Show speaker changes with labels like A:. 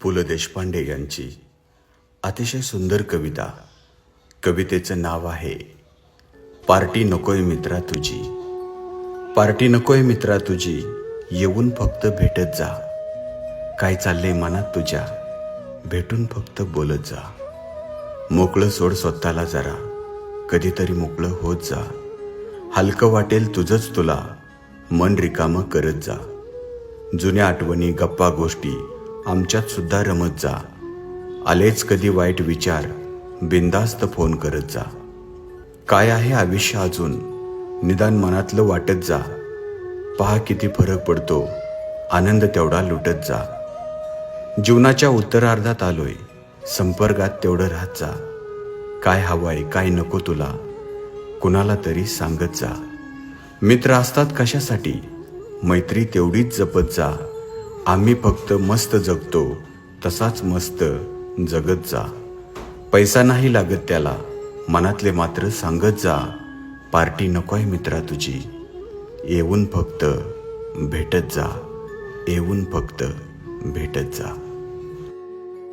A: पु ल देशपांडे यांची अतिशय सुंदर कविता. कवितेचं नाव आहे पार्टी नकोय मित्रा तुझी. पार्टी नकोय मित्रा तुझी, येऊन फक्त भेटत जा. काय चाललंय मनात तुझ्या, भेटून फक्त बोलत जा. मोकळं सोड स्वतःला जरा, कधीतरी मोकळं होत जा. हलकं वाटेल तुझंच तुला, मन रिकामं करत जा. जुन्या आठवणी गप्पा गोष्टी आमच्यात सुद्धा रमत जा. आलेच कधी वाईट विचार, बिंदास्त फोन करत जा. काय आहे आयुष्य अजून, निदान मनातलं वाटत जा. पहा किती फरक पडतो, आनंद तेवढा लुटत जा. जीवनाच्या उत्तरार्धात आलोय, संपर्कात तेवढं राहत जा. काय हवंय काय नको तुला, कुणाला तरी सांगत जा. मित्र असतात कशासाठी, मैत्री तेवढीच जपत जा. आम्ही फक्त मस्त जगतो, तसाच मस्त जगत जा. पैसा नाही लागत त्याला, मनातले मात्र सांगत जा. पार्टी नकोय मित्रा तुझी, येऊन फक्त भेटत जा. येऊन फक्त भेटत जा.